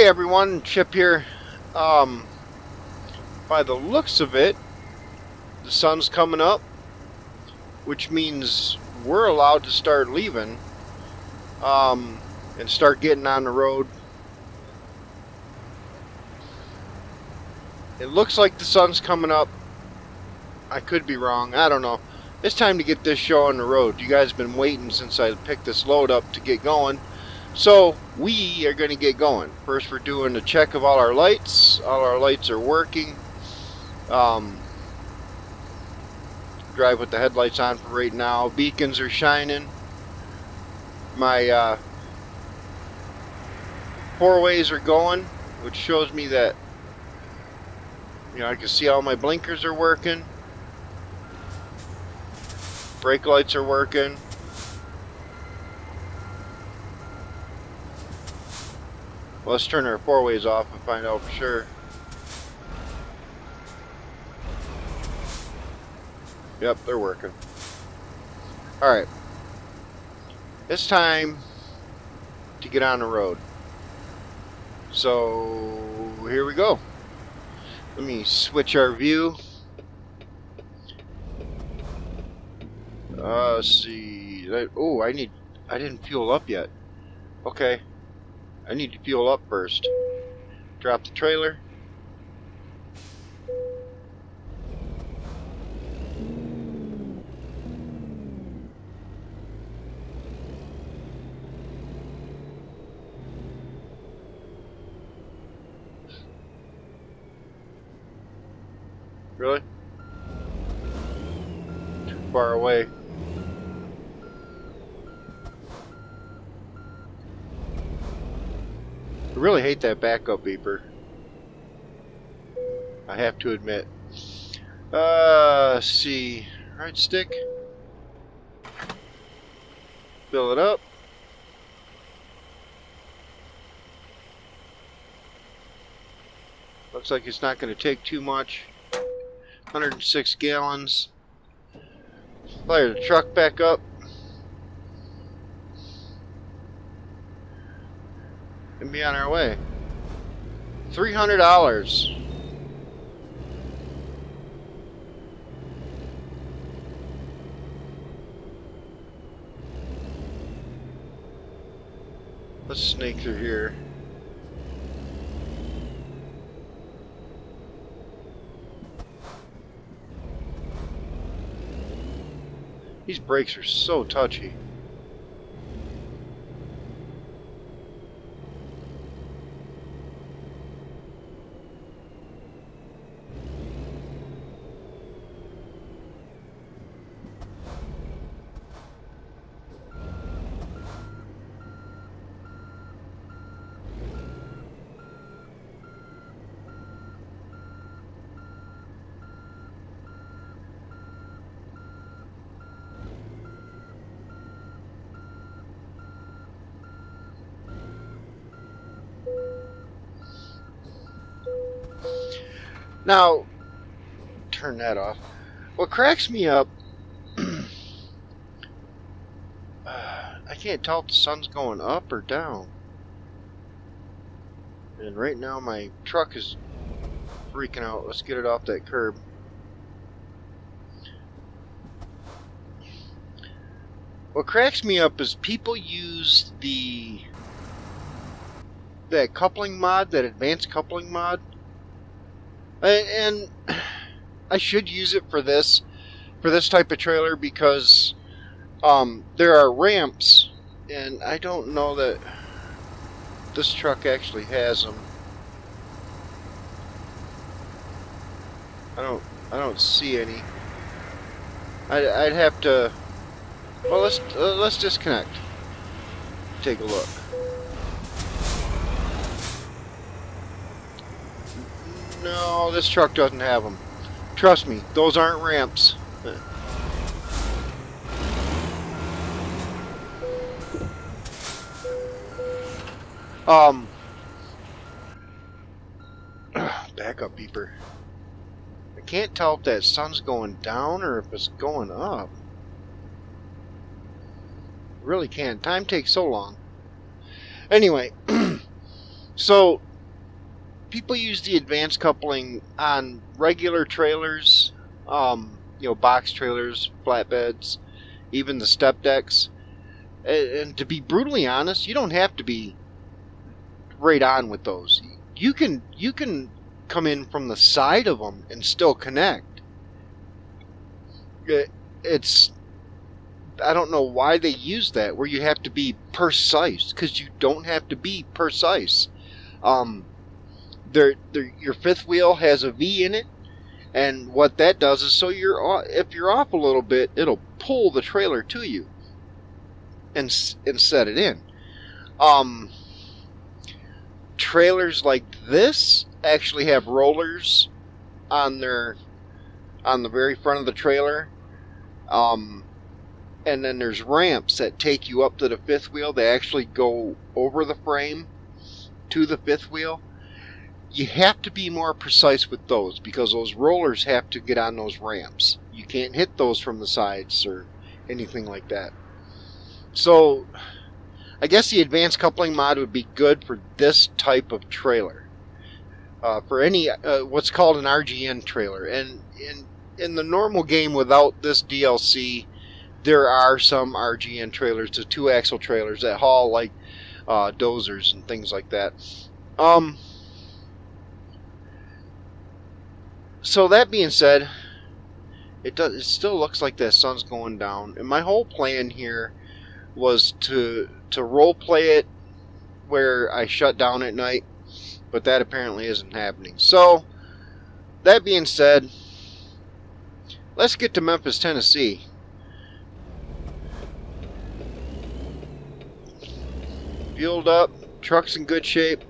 everyone, Chip here. By the looks of it, the sun's coming up, which means we're allowed to start leaving and start getting on the road. It looks like the sun's coming up. I could be wrong. I don't know. It's time to get this show on the road. You guys have been waiting since I picked this load up to get going. So we are going to get going. First, we're doing a check of all our lights. All our lights are working. Drive with the headlights on for right now. Beacons are shining. My four-ways are going, which shows me that I can see all my blinkers are working. Brake lights are working. Well, let's turn our four-ways off and find out for sure. Yep, they're working. Alright. It's time to get on the road. So, here we go. Let me switch our view. Let's see. Oh, I didn't fuel up yet. Okay. I need to fuel up first. Drop the trailer. Really? Too far away. I really hate that backup beeper. I have to admit. Let's see. Right stick. Fill it up. Looks like it's not going to take too much. 106 gallons. Fire the truck back up. And be on our way. $300. Let's snake through here. These brakes are so touchy. Now, turn that off. What cracks me up, I can't tell if the sun's going up or down. And right now my truck is freaking out. Let's get it off that curb. What cracks me up is people use that coupling mod, that advanced coupling mod. And I should use it for this type of trailer because there are ramps, and I don't know that this truck actually has them. I don't see any. I'd have to. Well, let's disconnect. Take a look. No, this truck doesn't have them. Trust me, those aren't ramps. Backup beeper. I can't tell if that sun's going down or if it's going up. Really can't. Time takes so long. Anyway, so people use the advanced coupling on regular trailers, box trailers, flatbeds, even the step decks. And to be brutally honest, you don't have to be right on with those. You can come in from the side of them and still connect. It's I don't know why they use that where you have to be precise, because you don't have to be precise. Your fifth wheel has a V in it, and what that does is so if you're off a little bit, it'll pull the trailer to you and set it in. Trailers like this actually have rollers on the very front of the trailer. And then there's ramps that take you up to the fifth wheel. They actually go over the frame to the fifth wheel. You have to be more precise with those because those rollers have to get on those ramps. You can't hit those from the sides or anything like that. So I guess the advanced coupling mod would be good for this type of trailer. For any what's called an RGN trailer. And in the normal game without this DLC, there are some RGN trailers, the 2-axle trailers that haul like dozers and things like that. So that being said, it still looks like the sun's going down, and my whole plan here was to role play it where I shut down at night, but that apparently isn't happening. So that being said, let's get to Memphis, Tennessee. Fueled up, truck's in good shape.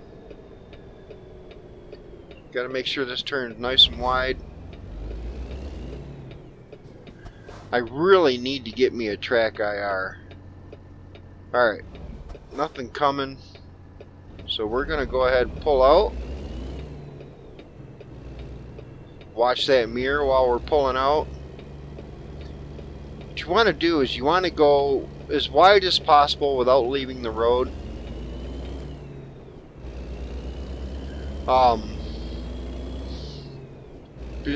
Got to make sure this turns nice and wide. I really need to get me a track IR. Alright, nothing coming. So we're going to go ahead and pull out. Watch that mirror while we're pulling out. What you want to do is you want to go as wide as possible without leaving the road.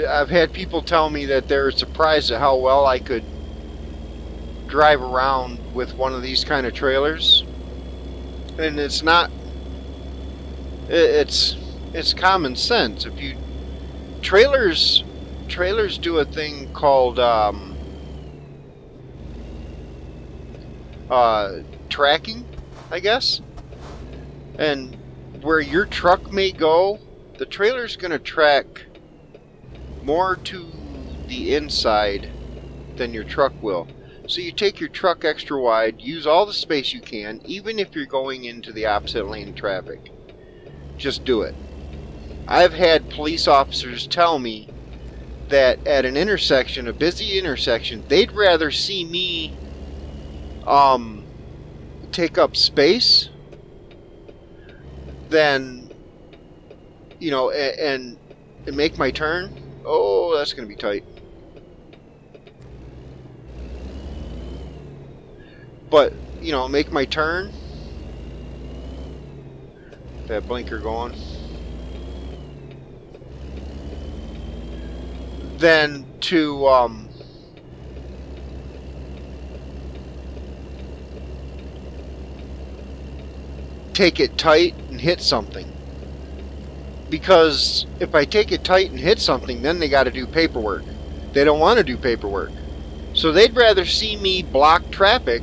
I've had people tell me that they're surprised at how well I could drive around with one of these kind of trailers, and it's not. It's common sense. If you trailers do a thing called tracking, I guess, and where your truck may go, the trailer's going to track more to the inside than your truck will. So you take your truck extra wide, use all the space you can, even if you're going into the opposite lane of traffic. Just do it. I've had police officers tell me that at an intersection, a busy intersection, they'd rather see me take up space than, and make my turn. Oh, that's going to be tight. But, make my turn. That blinker going. Then to, take it tight and hit something. Because if I take it tight and hit something, then they got to do paperwork. They don't want to do paperwork. So they'd rather see me block traffic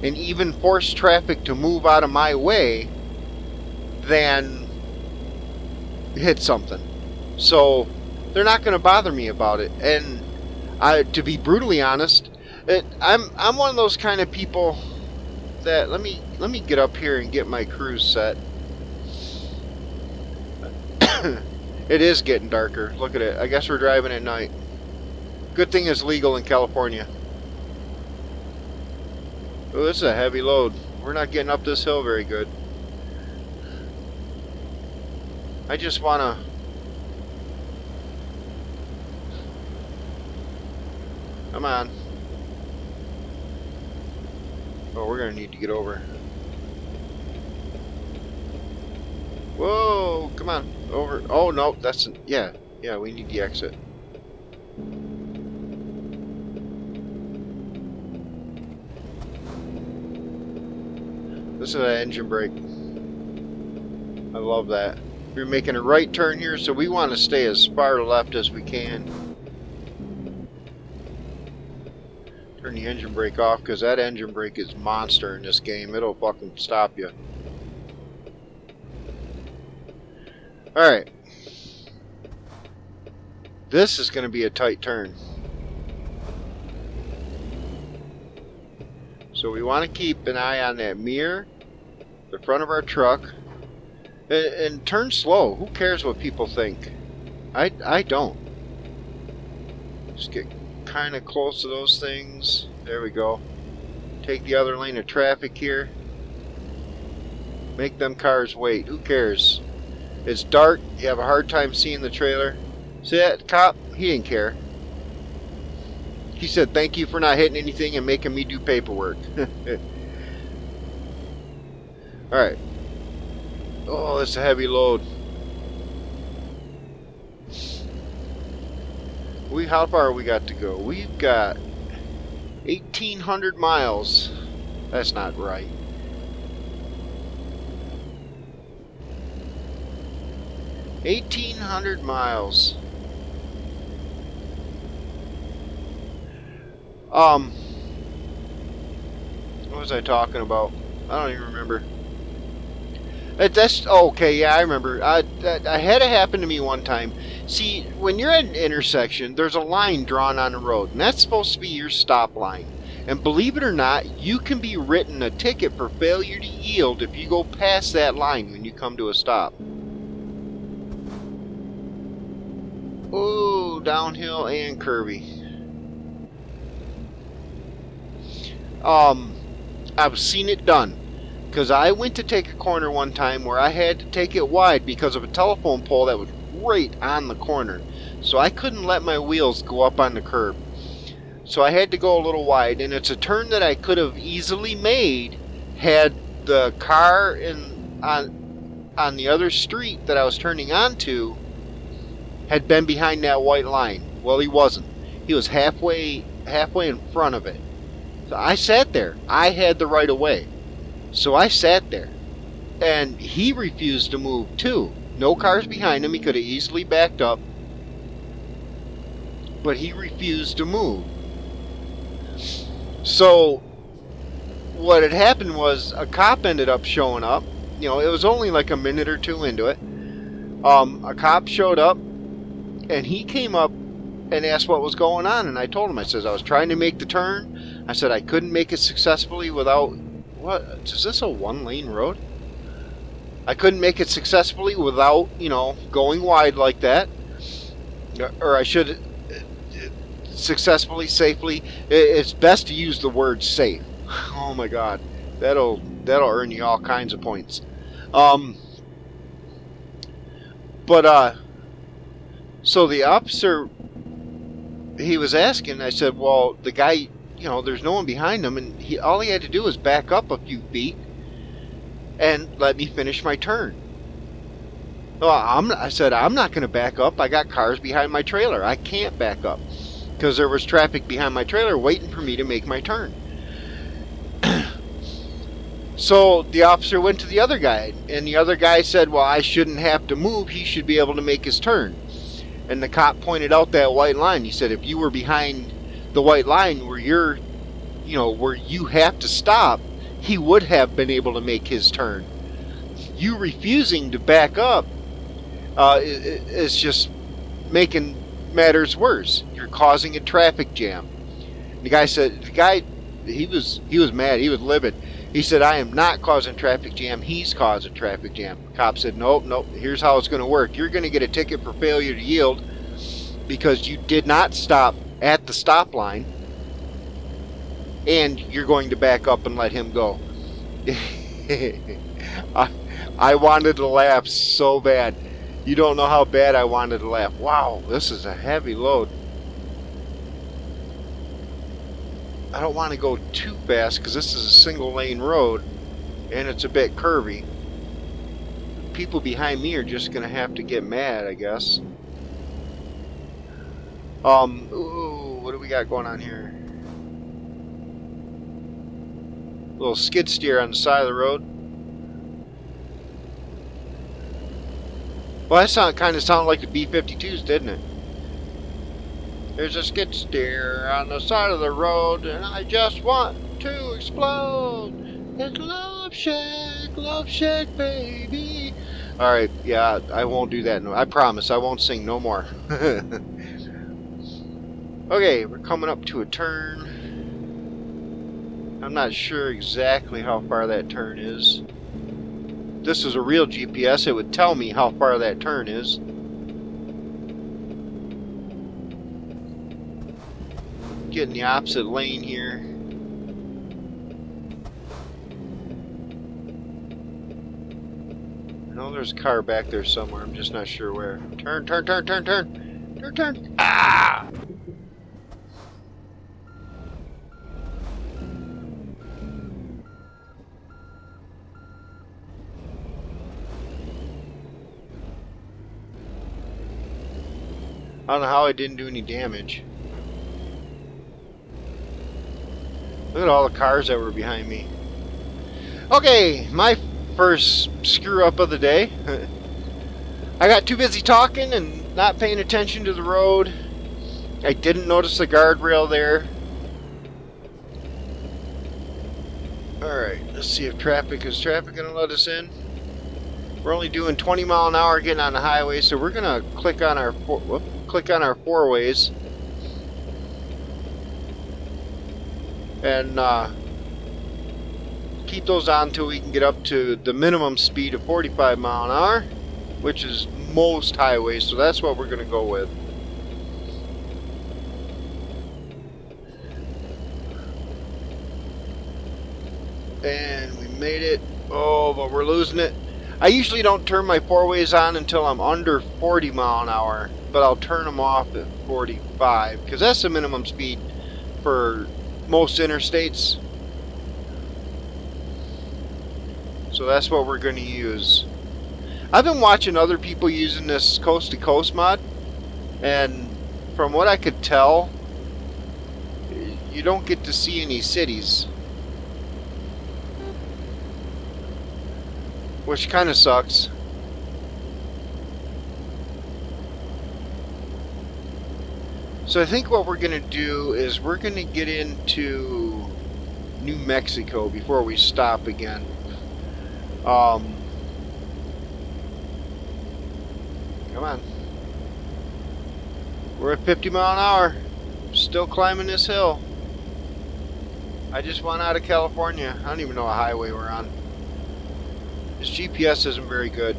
and even force traffic to move out of my way than hit something. So they're not going to bother me about it. And to be brutally honest, I'm one of those kind of people that let me get up here and get my cruise set. It is getting darker. Look at it. I guess we're driving at night. Good thing it's legal in California. Oh, this is a heavy load. We're not getting up this hill very good. I just want to... Come on. Oh, we're going to need to get over. Whoa, come on, over. Oh no, that's yeah, yeah. We need the exit. This is an engine brake. I love that. We're making a right turn here, so we want to stay as far left as we can. Turn the engine brake off, because that engine brake is monster in this game. It'll fucking stop you. Alright. This is going to be a tight turn. So we want to keep an eye on that mirror, the front of our truck, and turn slow. Who cares what people think? I don't. Just get kind of close to those things. There we go. Take the other lane of traffic here. Make them cars wait. Who cares? It's dark. You have a hard time seeing the trailer. See that cop? He didn't care. He said, thank you for not hitting anything and making me do paperwork. Alright. Oh, that's a heavy load. How far we got to go? We've got 1,800 miles. That's not right. $1,800 miles. What was I talking about? I don't even remember. That's okay. Yeah, I remember. I had it happen to me one time. See, when you're at an intersection, there's a line drawn on the road, and that's supposed to be your stop line. And believe it or not, you can be written a ticket for failure to yield if you go past that line when you come to a stop. Oh, downhill and curvy. I've seen it done. Because I went to take a corner one time where I had to take it wide because of a telephone pole that was right on the corner. So I couldn't let my wheels go up on the curb. So I had to go a little wide, and it's a turn that I could have easily made had the car on the other street that I was turning onto had been behind that white line. Well, he wasn't. He was halfway in front of it. So I sat there. I had the right of way. So I sat there, and he refused to move too. No cars behind him. He could have easily backed up, but he refused to move. So what had happened was a cop ended up showing up. You know, it was only like a minute or two into it. A cop showed up, and he came up and asked what was going on, and I told him, I says, I was trying to make the turn. I said I couldn't make it successfully without... What? Is this a one-lane road? I couldn't make it successfully without, you know, going wide like that. Or I should... successfully, safely. It's best to use the word safe. Oh my god. That'll earn you all kinds of points. So the officer, he was asking, I said, well, the guy... You know, there's no one behind him, and all he had to do was back up a few feet and let me finish my turn. Well, I said, I'm not going to back up. I got cars behind my trailer. I can't back up because there was traffic behind my trailer waiting for me to make my turn. So the officer went to the other guy, and the other guy said, well, I shouldn't have to move. He should be able to make his turn. And the cop pointed out that white line. He said, if you were behind the white line where you're, you know, where you have to stop, he would have been able to make his turn. You refusing to back up is just making matters worse. You're causing a traffic jam. The guy said, he was mad. He was livid. He said, I am not causing traffic jam. He's causing traffic jam. The cop said, nope. Here's how it's going to work. You're going to get a ticket for failure to yield because you did not stop at the stop line, and you're going to back up and let him go. I wanted to laugh so bad. You don't know how bad I wanted to laugh. Wow, this is a heavy load. I don't want to go too fast because this is a single lane road and it's a bit curvy. people behind me are just gonna have to get mad, I guess. Ooh, what do we got going on here? Little skid steer on the side of the road. Well, that kind of sounded like the B-52s, didn't it? There's a skid steer on the side of the road, and I just want to explode. It's Love Shack, baby. Alright, yeah, I won't do that. No, I promise, I won't sing no more. Okay, we're coming up to a turn. I'm not sure exactly how far that turn is. If this is a real GPS, it would tell me how far that turn is. Getting the opposite lane here. I know there's a car back there somewhere. I'm just not sure where. Turn, turn, turn, turn, turn. Turn, turn. Ah! I don't know how I didn't do any damage. Look at all the cars that were behind me. Okay, my first screw up of the day. I got too busy talking and not paying attention to the road. I didn't notice the guardrail there. Alright, let's see if is traffic gonna let us in? We're only doing 20 mile an hour getting on the highway, so we're gonna click on our four ways and keep those on until we can get up to the minimum speed of 45 mile an hour, which is most highways, so that's what we're gonna go with. And we made it. Oh, but we're losing it. I usually don't turn my four ways on until I'm under 40 mile an hour, but I'll turn them off at 45 because that's the minimum speed for most interstates. So that's what we're going to use. I've been watching other people using this coast to coast mod, and from what I could tell, you don't get to see any cities, which kind of sucks. So I think what we're going to do is we're going to get into New Mexico before we stop again. Come on. We're at 50 mile an hour. Still climbing this hill. I just went out of California. I don't even know what highway we're on. This GPS isn't very good.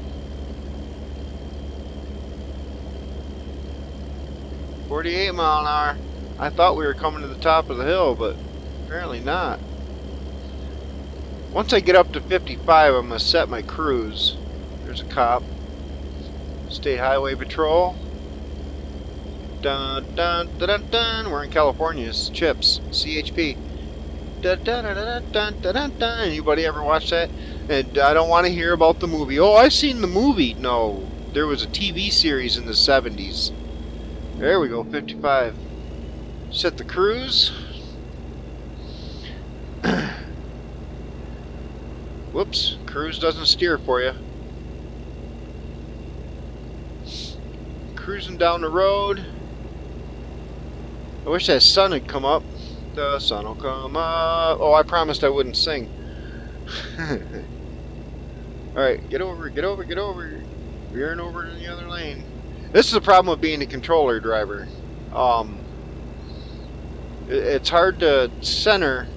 48 mile an hour. I thought we were coming to the top of the hill, but apparently not. Once I get up to 55, I'm going to set my cruise. There's a cop. State Highway Patrol. Dun dun dun dun dun. We're in California. It's Chips. CHP. Dun dun dun dun dun dun dun dun. Anybody ever watch that? And I don't want to hear about the movie. Oh, I've seen the movie. No. There was a TV series in the 70s. There we go. 55. Set the cruise. Whoops. Cruise doesn't steer for you. Cruising down the road. I wish that sun had come up. The sun will come up. Oh, I promised I wouldn't sing. Alright, get over, get over, get over. Veering over to the other lane. This is the problem with being a controller driver. It's hard to center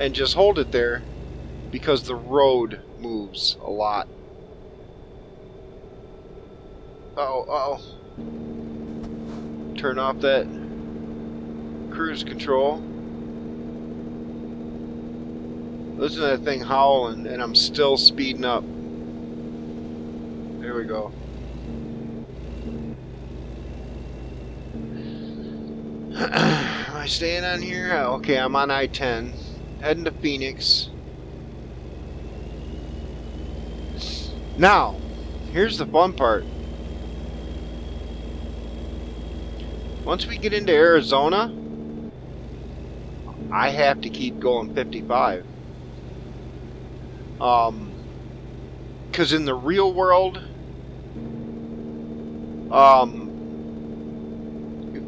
and just hold it there because the road moves a lot. Uh-oh. Turn off that cruise control. Listen to that thing howling, and I'm still speeding up. There we go. Am I staying on here? Okay, I'm on I-10. Heading to Phoenix. Now, here's the fun part. Once we get into Arizona, I have to keep going 55. Because in the real world,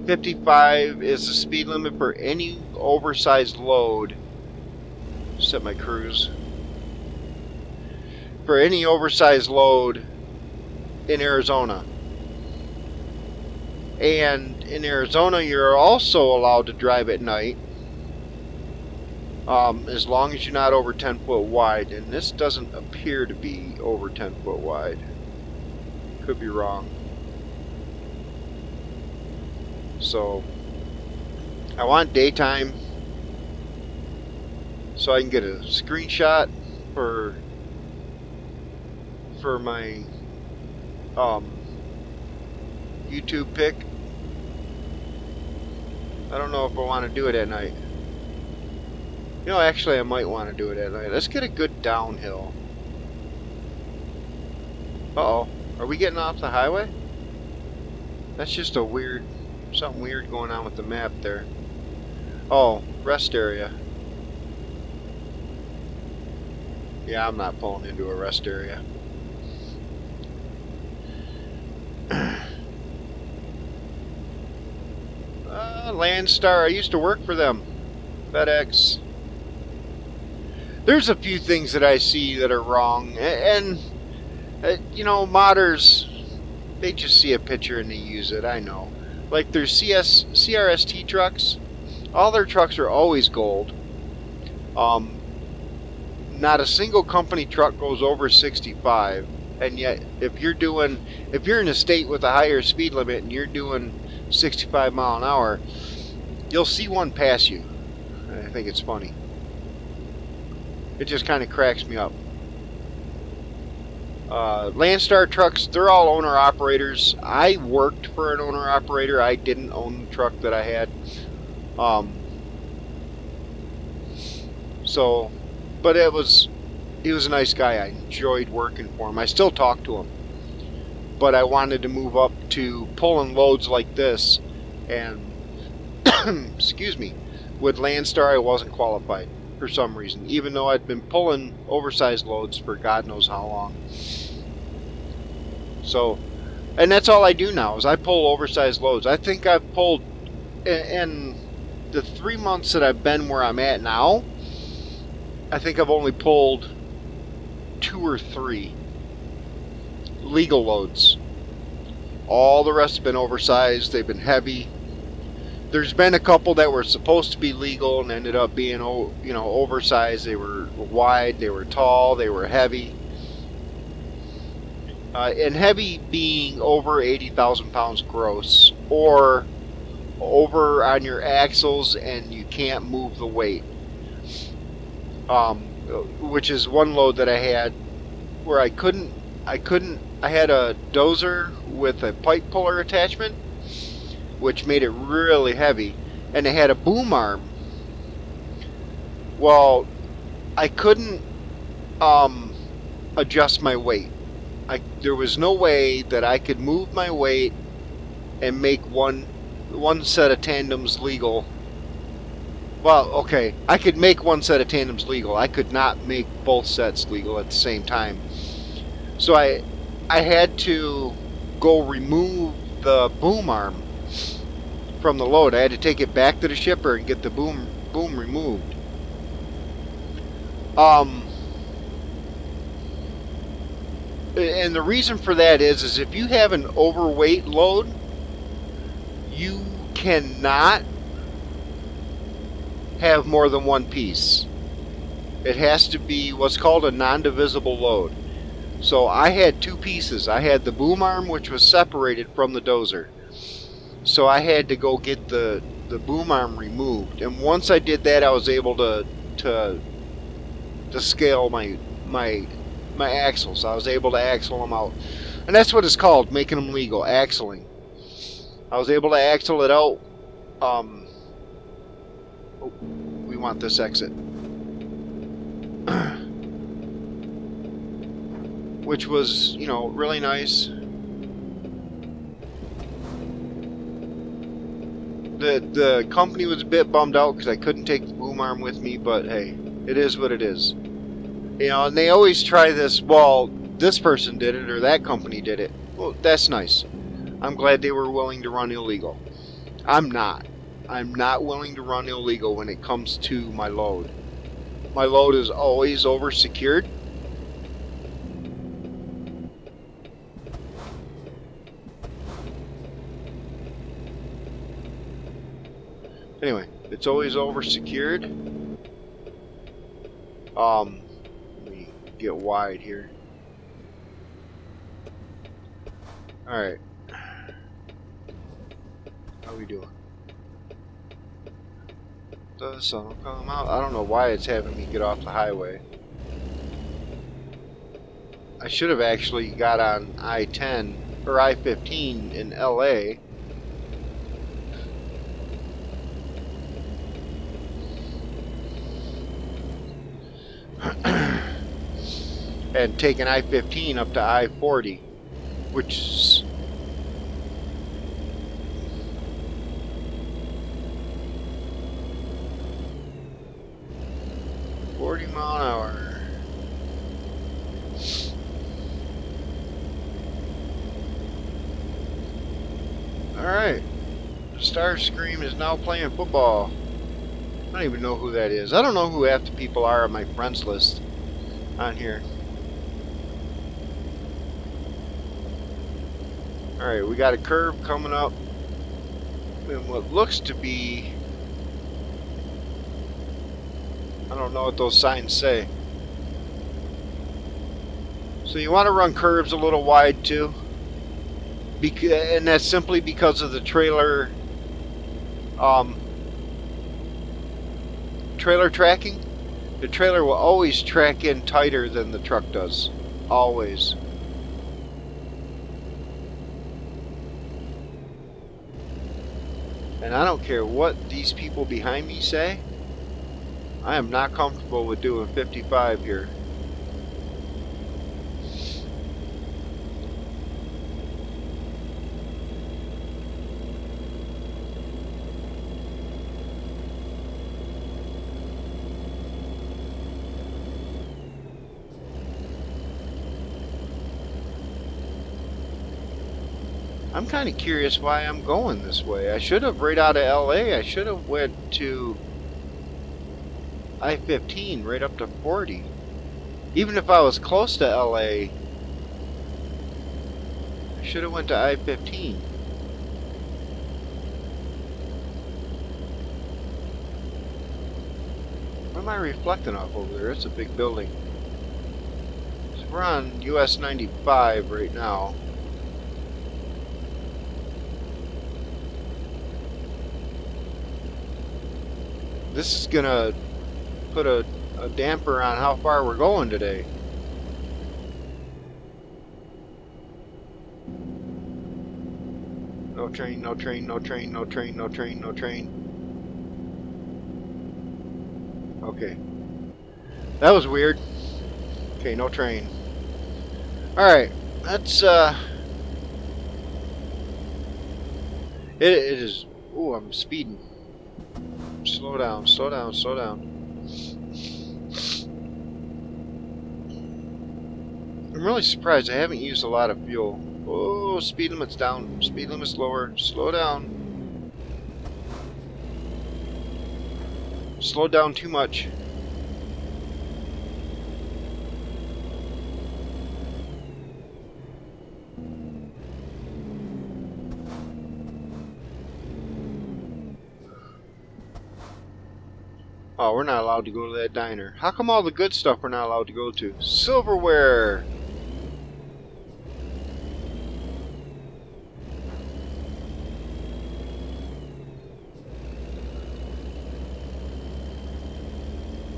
55 is the speed limit for any oversized load. Set my cruise. For any oversized load in Arizona. And in Arizona, you're also allowed to drive at night. As long as you're not over 10 foot wide. And this doesn't appear to be over 10 foot wide. Could be wrong. So, I want daytime so I can get a screenshot for my YouTube pic. I don't know if I want to do it at night. You know, actually I might want to do it at night. Let's get a good downhill. Uh-oh. Are we getting off the highway? That's just a weird... something weird going on with the map there. Oh, rest area. Yeah, I'm not pulling into a rest area. Landstar, I used to work for them. FedEx. There's a few things that I see that are wrong. And you know, modders, they just see a picture and they use it, I know. Like their CRST trucks, all their trucks are always gold. Not a single company truck goes over 65, and yet if you're in a state with a higher speed limit and you're doing 65 mile an hour, you'll see one pass you. I think it's funny. It just kind of cracks me up. Landstar trucks, they're all owner-operators. I worked for an owner-operator. I didn't own the truck that I had. But he was a nice guy. I enjoyed working for him. I still talk to him. But I wanted to move up to pulling loads like this. And, excuse me, with Landstar I wasn't qualified for some reason. Even though I'd been pulling oversized loads for God knows how long. So, and that's all I do now, is I pull oversized loads. I think I've pulled, in the 3 months that I've been where I'm at now, I think I've only pulled 2 or 3 legal loads. All the rest have been oversized. They've been heavy. There's been a couple that were supposed to be legal and ended up being, you know, oversized. They were wide, they were tall, they were heavy. And heavy being over 80,000 pounds gross, or over on your axles and you can't move the weight. Which is one load that I had where I had a dozer with a pipe puller attachment, which made it really heavy, and it had a boom arm. Well, I couldn't adjust my weight. There was no way that I could move my weight and make one set of tandems legal. Well, okay, I could make one set of tandems legal. I could not make both sets legal at the same time. So I had to go remove the boom arm from the load. I had to take it back to the shipper and get the boom removed. And the reason for that is if you have an overweight load, you cannot have more than one piece. It has to be what's called a non-divisible load. So I had 2 pieces. I had the boom arm, which was separated from the dozer. So I had to go get the boom arm removed. And once I did that, I was able to scale my axles. I was able to axle them out. And that's what it's called, making them legal, axling. I was able to axle it out. We want this exit. which was, you know, really nice. The company was a bit bummed out because I couldn't take the boom arm with me, but hey, it is what it is. You know, and they always try this, well, this person did it or that company did it. Well, that's nice. I'm glad they were willing to run illegal. I'm not. I'm not willing to run illegal when it comes to my load. My load is always over secured. Anyway, it's always over secured. Let me get wide here. Alright. How we doing? The sun will come out. I don't know why it's having me get off the highway. I should have actually got on I-10 or I-15 in LA. And taken I-15 up to I-40, which is 40 mile an hour. Alright. Starscream is now playing football. I don't even know who that is. I don't know who half the people are on my friends list on here. Alright, we got a curve coming up in what looks to be, I don't know what those signs say. So you want to run curves a little wide too, and that's simply because of the trailer tracking. The trailer will always track in tighter than the truck does, always. And I don't care what these people behind me say, I am not comfortable with doing 55 here. I'm kind of curious why I'm going this way. I should have right out of LA. I should have went to I-15 right up to 40. Even if I was close to LA, I should have went to I-15. What am I reflecting off over there? It's a big building. So we're on US 95 right now. This is gonna put a damper on how far we're going today. No train, no train, no train, no train, no train, no train. Okay. That was weird. Okay, no train. Alright, that's it is. Ooh, I'm speeding. Slow down, slow down, slow down. I'm really surprised I haven't used a lot of fuel. Oh, speed limit's down. Speed limit's lower. Slow down. Slowed down too much. Oh, we're not allowed to go to that diner. How come all the good stuff we're not allowed to go to? Silverware!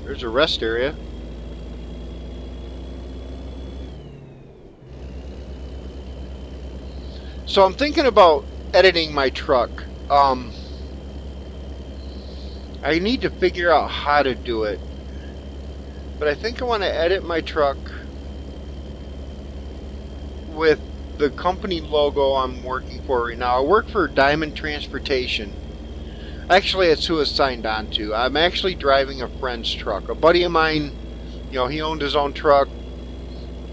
There's a rest area. So I'm thinking about editing my truck. I need to figure out how to do it. But I think I want to edit my truck with the company logo I'm working for right now. I work for Diamond Transportation. Actually, it's who it's signed on to. I'm actually driving a friend's truck. A buddy of mine, you know, he owned his own truck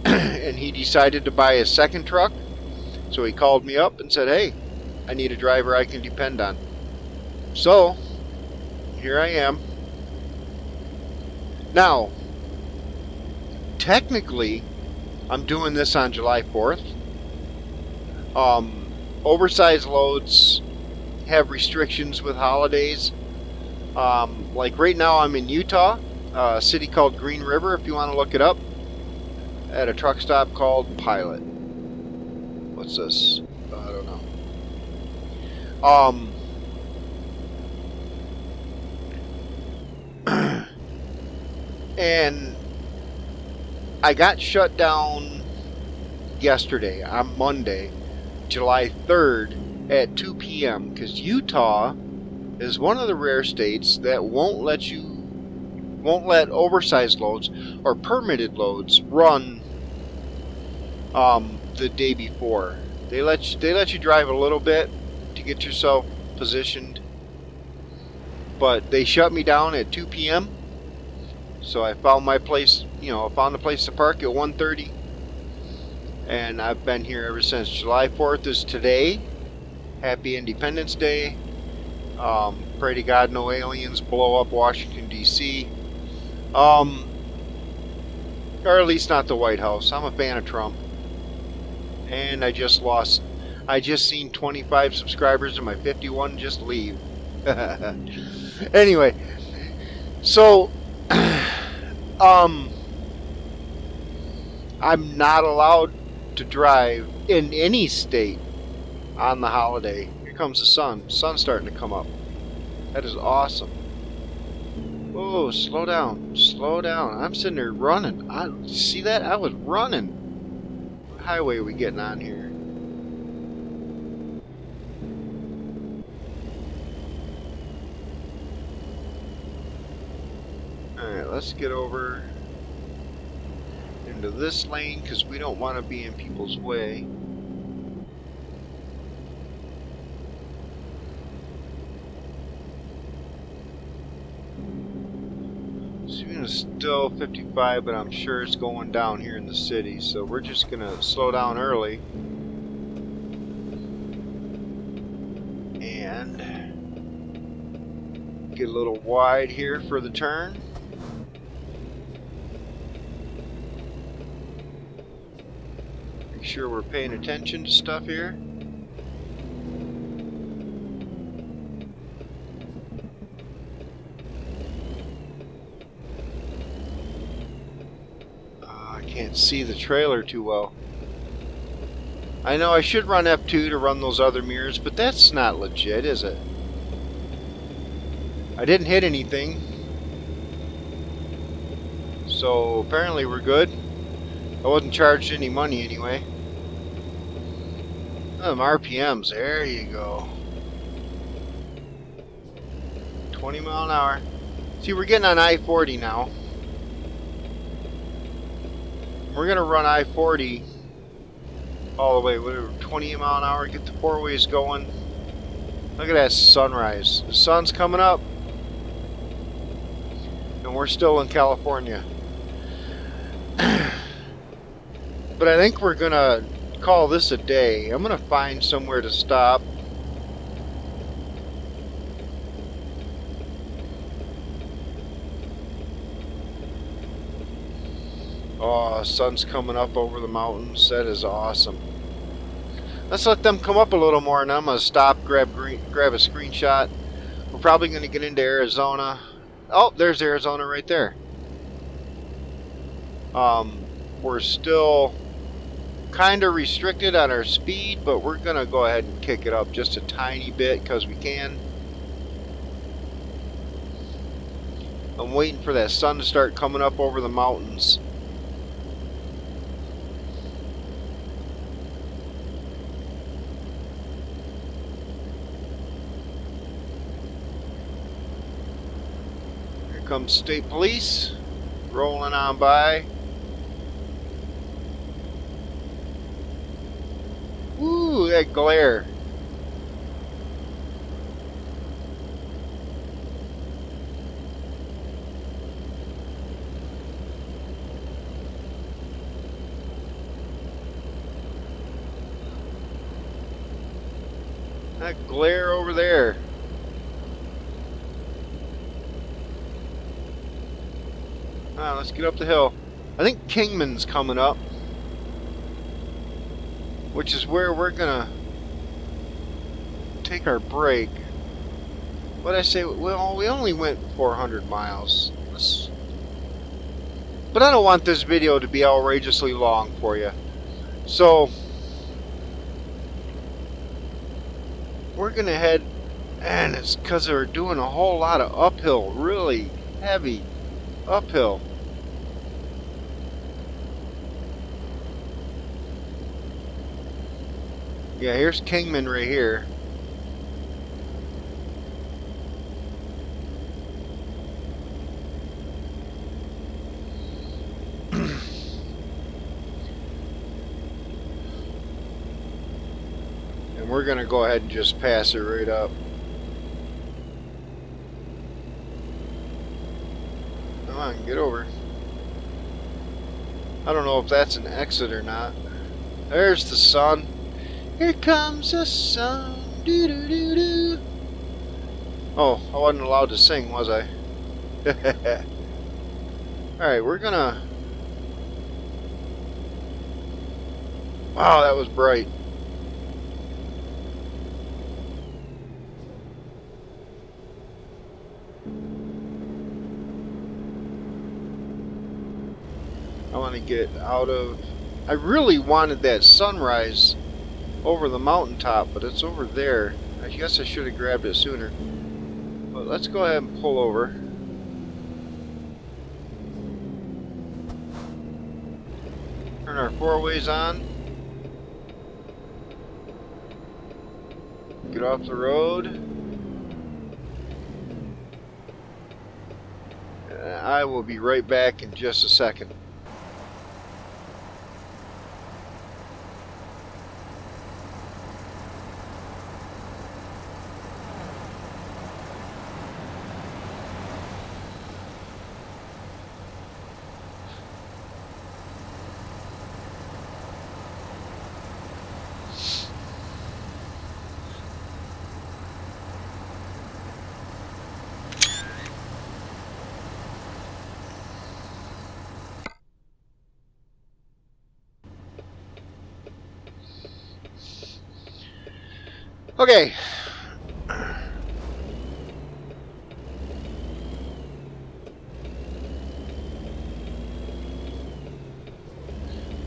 and he decided to buy a second truck. So he called me up and said, hey, I need a driver I can depend on. So, here I am. Now, technically, I'm doing this on July 4th. Oversized loads have restrictions with holidays. Like right now I'm in Utah, a city called Green River, if you want to look it up, at a truck stop called Pilot. What's this? I don't know. And I got shut down yesterday, on Monday, July 3rd at 2 p.m. because Utah is one of the rare states that won't let oversized loads or permitted loads run the day before. They let you drive a little bit to get yourself positioned, but they shut me down at 2 p.m. So I found my place, you know, I found a place to park at 1:30, and I've been here ever since. July 4th is today. Happy Independence Day. Pray to God no aliens blow up Washington, D.C. Or at least not the White House. I'm a fan of Trump. And I just seen 25 subscribers and my 51 just leave. Anyway, so I'm not allowed to drive in any state on the holiday. Here comes the sun. The sun's starting to come up. That is awesome. Whoa, slow down. Slow down. I'm sitting there running. See that? I was running. What highway are we getting on here? Alright, let's get over into this lane because we don't want to be in people's way. It's still 55, but I'm sure it's going down here in the city, so we're just gonna slow down early and get a little wide here for the turn. Make sure we're paying attention to stuff here. Can't see the trailer too well. I know I should run F2 to run those other mirrors, but that's not legit, is it? I didn't hit anything, so apparently we're good. I wasn't charged any money anyway. RPMs, there you go. 20 mile an hour. See, we're getting on I-40 now. We're going to run I-40 all the way, whatever, 20 mile an hour, get the four ways going. Look at that sunrise. The sun's coming up. And we're still in California. But I think we're going to call this a day. I'm going to find somewhere to stop. Oh, sun's coming up over the mountains. That is awesome. Let's let them come up a little more, and I'm going to stop, grab a screenshot. We're probably going to get into Arizona. Oh, there's Arizona right there. We're still kind of restricted on our speed, but we're going to go ahead and kick it up just a tiny bit because we can. I'm waiting for that sun to start coming up over the mountains. Here comes state police rolling on by. that glare. That glare over there. Let's get up the hill. I think Kingman's coming up, which is where we're gonna take our break. What I say? Well, we only went 400 miles. But I don't want this video to be outrageously long for you. So we're gonna head, and it's because they're doing a whole lot of uphill, really heavy uphill. Yeah, here's Kingman right here. And we're gonna go ahead and just pass it right up. Come on, get over. I don't know if that's an exit or not. There's the sun. Here comes the sun. Doo -doo -doo -doo. Oh, I wasn't allowed to sing, was I? Alright, we're gonna... Wow, that was bright. I want to get out of... I really wanted that sunrise over the mountaintop, but it's over there. I guess I should have grabbed it sooner. But let's go ahead and pull over. Turn our four-ways on. Get off the road. I will be right back in just a second. Okay.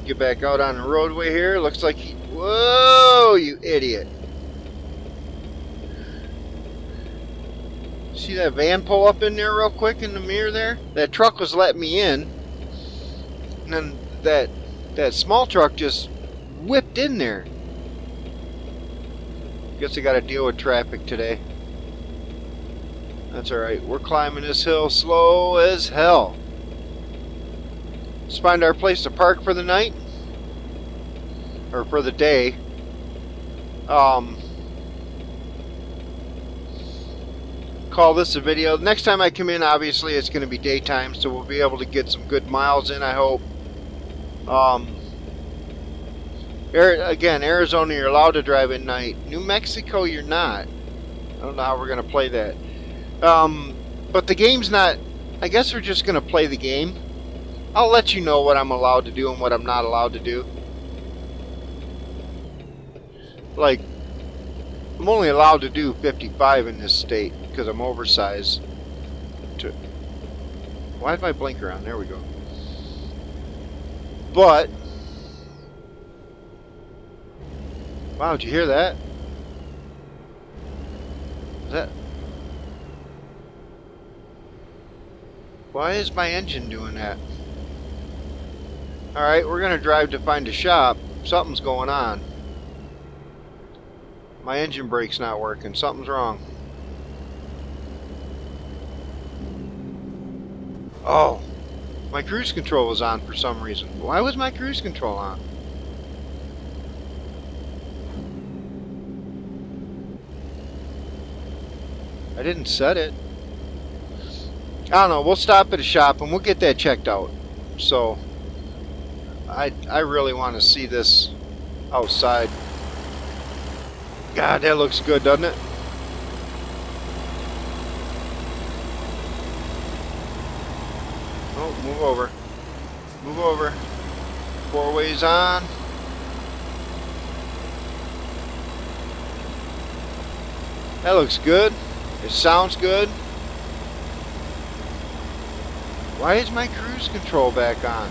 Get back out on the roadway here. Looks like he... Whoa, you idiot. See that van pull up in there real quick in the mirror there? That truck was letting me in. And then that small truck just whipped in there. Guess I gotta deal with traffic today. That's alright. We're climbing this hill slow as hell. Let's find our place to park for the night. Or for the day. Call this a video. Next time I come in, obviously it's going to be daytime, so we'll be able to get some good miles in, I hope. Again, Arizona, you're allowed to drive at night. New Mexico, you're not. I don't know how we're going to play that. But the game's not... I guess we're just going to play the game. I'll let you know what I'm allowed to do and what I'm not allowed to do. Like, I'm only allowed to do 55 in this state because I'm oversized. Why is my blinker on? There we go. But... Wow, did you hear that? Is that... Why is my engine doing that? Alright, we're going to drive to find a shop. Something's going on. My engine brake's not working. Something's wrong. Oh, my cruise control was on for some reason. Why was my cruise control on? I didn't set it. I don't know. We'll stop at a shop and we'll get that checked out. So, I really want to see this outside. God, that looks good, doesn't it? Oh, move over. Move over. 4 ways on. That looks good. It sounds good. Why is my cruise control back on?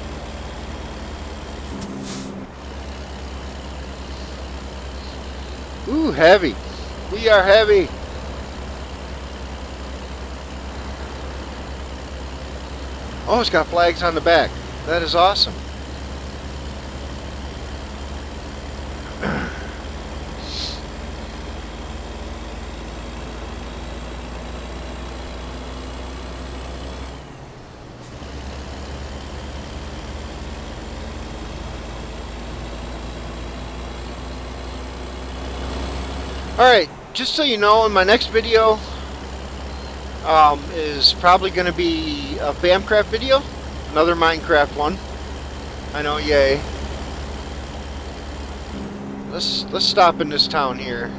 Ooh, heavy. We are heavy. Oh, it's got flags on the back. That is awesome. Alright, just so you know, in my next video is probably going to be a Famcraft video. Another Minecraft one. I know, yay. Let's stop in this town here.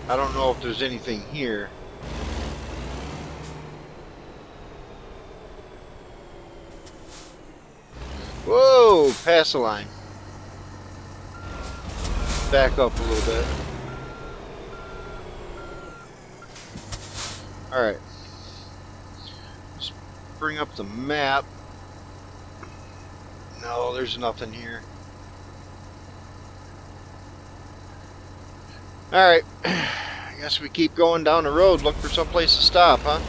I don't know if there's anything here. Whoa, pass the line. Back up a little bit. Alright. Let's bring up the map. No, there's nothing here. Alright. I guess we keep going down the road, look for some place to stop, huh?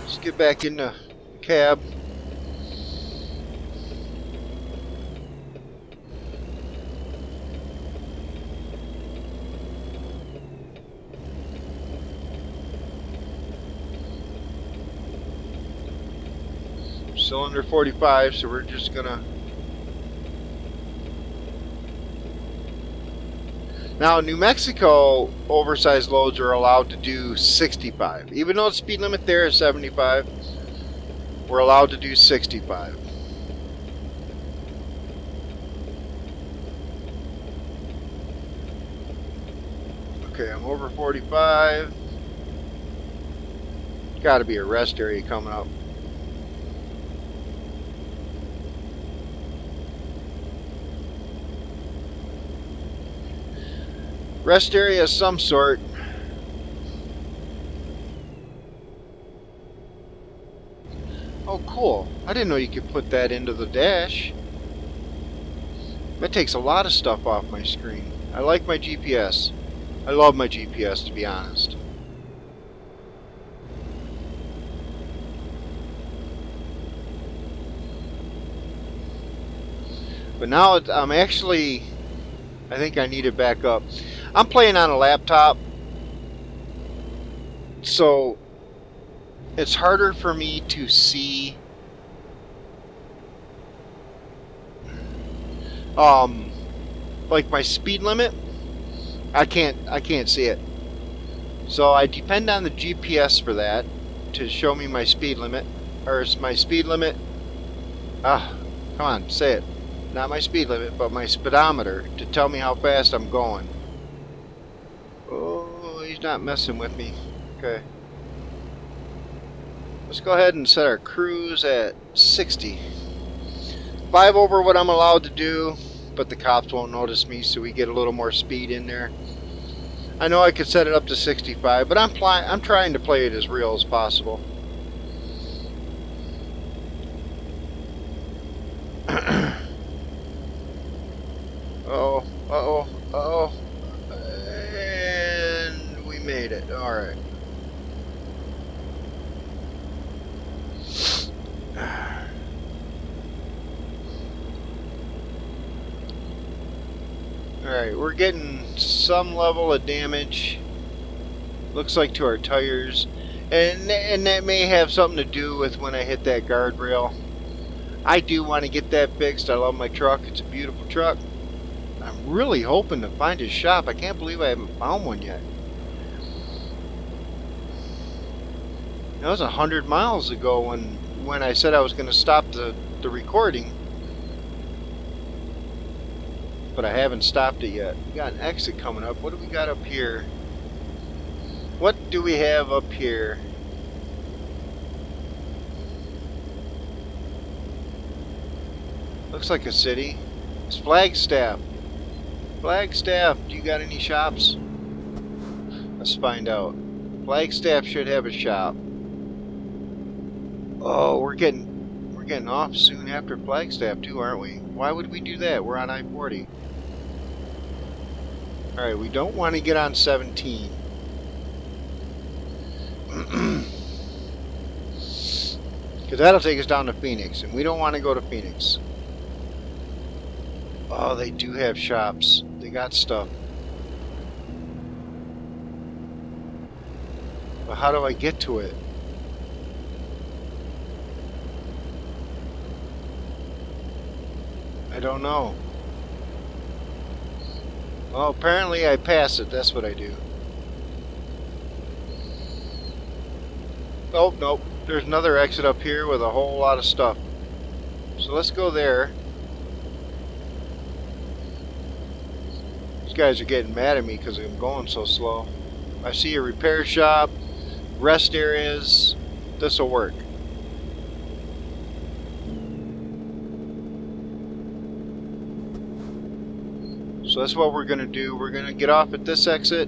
Let's get back in the cab. Cylinder 45, so we're just gonna... Now, New Mexico oversized loads are allowed to do 65. Even though the speed limit there is 75, we're allowed to do 65. Okay, I'm over 45. Gotta be a rest area coming up. Rest area of some sort. Oh, cool. I didn't know you could put that into the dash. That takes a lot of stuff off my screen. I like my GPS. I love my GPS, to be honest. But now I'm actually... I think I need it back up. I'm playing on a laptop, so it's harder for me to see like my speed limit. I can't see it. So I depend on the GPS for that to show me my speed limit, or is my speed limit come on, say it. Not my speed limit, but my speedometer to tell me how fast I'm going. Oh, he's not messing with me. Okay. Let's go ahead and set our cruise at 60. 5 over what I'm allowed to do, but the cops won't notice me, so we get a little more speed in there. I know I could set it up to 65, but I'm trying to play it as real as possible. Uh-oh, uh-oh, uh-oh. And we made it. Alright. Alright, we're getting some level of damage. Looks like to our tires. And that may have something to do with when I hit that guardrail. I do want to get that fixed. I love my truck. It's a beautiful truck. I'm really hoping to find his shop. I can't believe I haven't found one yet. That was 100 miles ago when I said I was going to stop the recording. But I haven't stopped it yet. We got an exit coming up. What do we got up here? What do we have up here? Looks like a city. It's Flagstaff. Flagstaff, do you got any shops? Let's find out. Flagstaff should have a shop. Oh, we're getting off soon after Flagstaff too, aren't we? Why would we do that? We're on I-40. Alright, we don't want to get on 17. Because that'll take us down to Phoenix, and we don't want to go to Phoenix. Oh, they do have shops. They got stuff. But how do I get to it? I don't know. Well, apparently I pass it. That's what I do. Oh, nope. There's another exit up here with a whole lot of stuff. So let's go there. These guys are getting mad at me because I'm going so slow. I see a repair shop, rest areas. This will work. So that's what we're going to do. We're going to get off at this exit,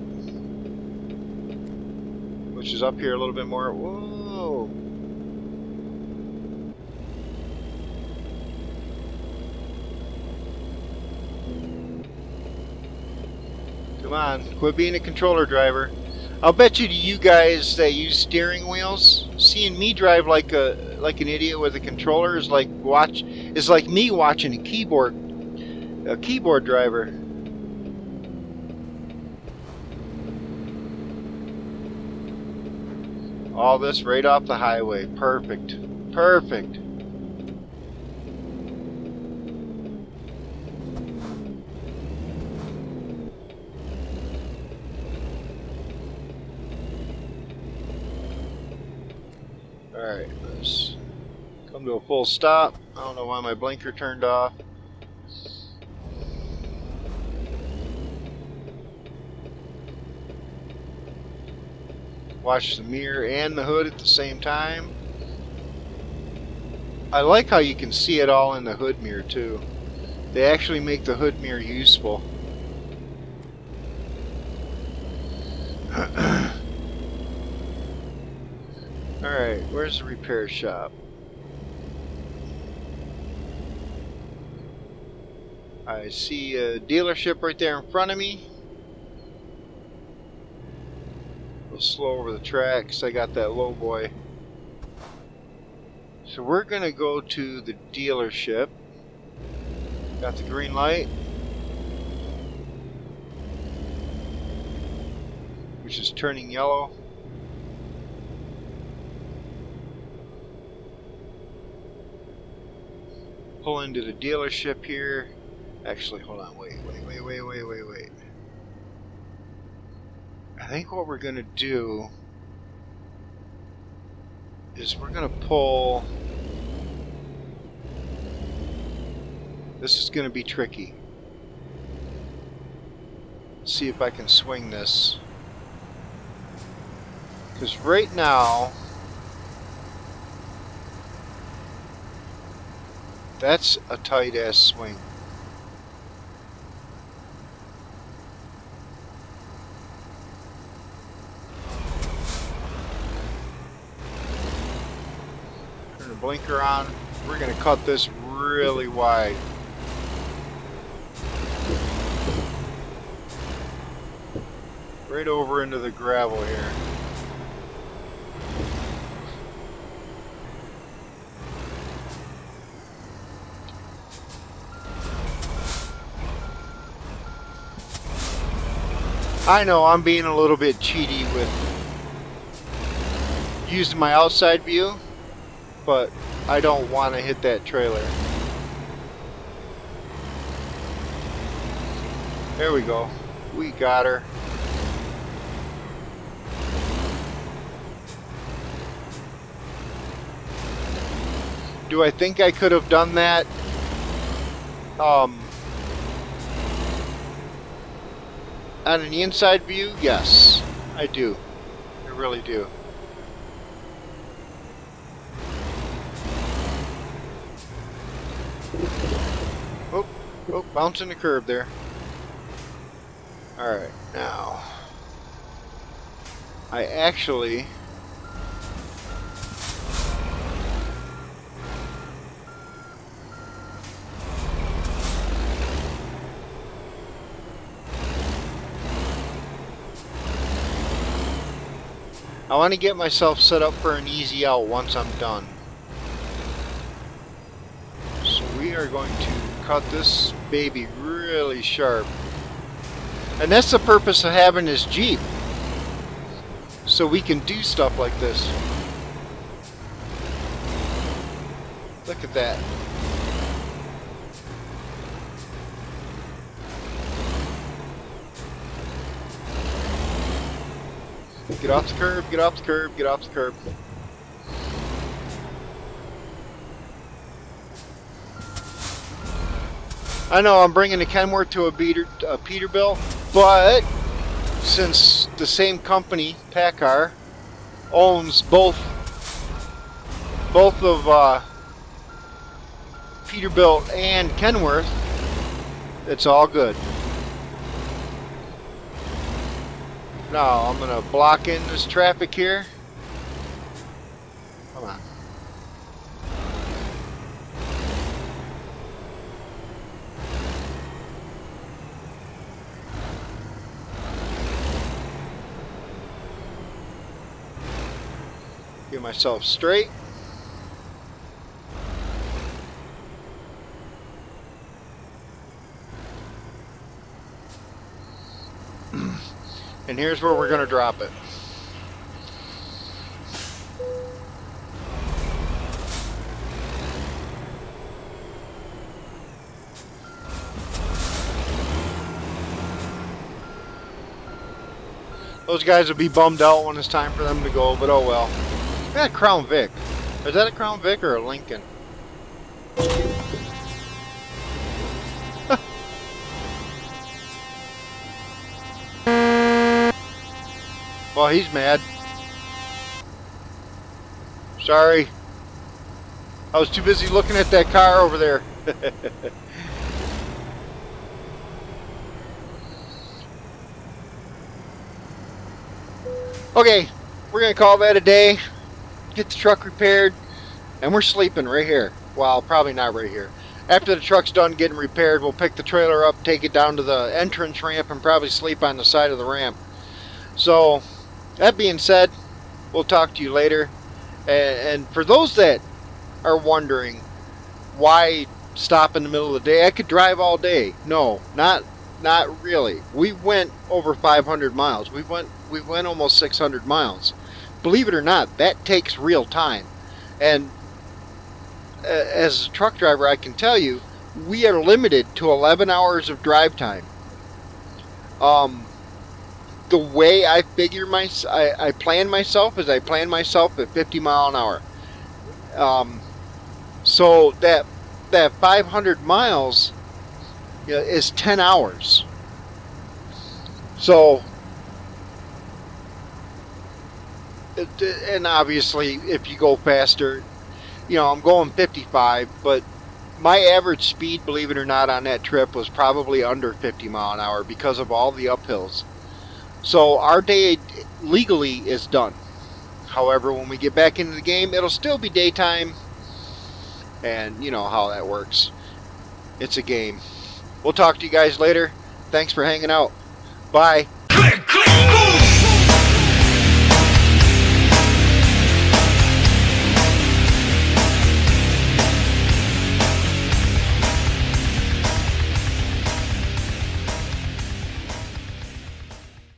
which is up here a little bit more. Whoa. Come on, quit being a controller driver. I'll bet you guys that use steering wheels, seeing me drive like an idiot with a controller is like me watching a keyboard driver. All this right off the highway. Perfect. Perfect. Alright, let's come to a full stop. I don't know why my blinker turned off. Watch the mirror and the hood at the same time. I like how you can see it all in the hood mirror too. They actually make the hood mirror useful. Alright, where's the repair shop? I see a dealership right there in front of me. Slow over the tracks. I got that low boy. So we're gonna go to the dealership. Got the green light, which is turning yellow. Pull into the dealership here. Actually, hold on. Wait. I think what we're going to do is we're going to pull... This is going to be tricky. See if I can swing this. Because right now... That's a tight-ass swing. Blinker on. We're going to cut this really wide. Right over into the gravel here. I know I'm being a little bit cheaty with using my outside view, but I don't want to hit that trailer. There we go. We got her. Do I think I could have done that? On an inside view, yes, I do. I really do. Oh, oh, bouncing the curb there. Alright, now I actually I want to get myself set up for an easy out once I'm done. So we are going to cut this baby really sharp. And that's the purpose of having this Jeep. So we can do stuff like this. Look at that. Get off the curb, get off the curb, get off the curb. I know I'm bringing the Kenworth to a Peterbilt, but since the same company, PACCAR, owns both of Peterbilt and Kenworth, it's all good. Now I'm gonna block in this traffic here. Come on. Get myself straight. And here's where we're going to drop it. Those guys will be bummed out when it's time for them to go, but oh well. Yeah, Crown Vic. Is that a Crown Vic or a Lincoln? Well, he's mad. Sorry. I was too busy looking at that car over there. Okay, we're going to call that a day. Get the truck repaired. And we're sleeping right here. Well, probably not right here. After the truck's done getting repaired, we'll pick the trailer up, take it down to the entrance ramp, and probably sleep on the side of the ramp. So, that being said, we'll talk to you later. And for those that are wondering why stop in the middle of the day, I could drive all day. No, not really. We went over 500 miles. We went almost 600 miles. Believe it or not, that takes real time. And as a truck driver, I can tell you, we are limited to 11 hours of drive time. The way I figure I plan myself is I plan myself at 50 mile an hour. So that 500 miles is 10 hours. So, and obviously if you go faster, I'm going 55, but my average speed, believe it or not, on that trip was probably under 50 mile an hour because of all the uphills. So our day legally is done. However, when we get back into the game, it'll still be daytime. And you know how that works. It's a game. We'll talk to you guys later. Thanks for hanging out. Bye.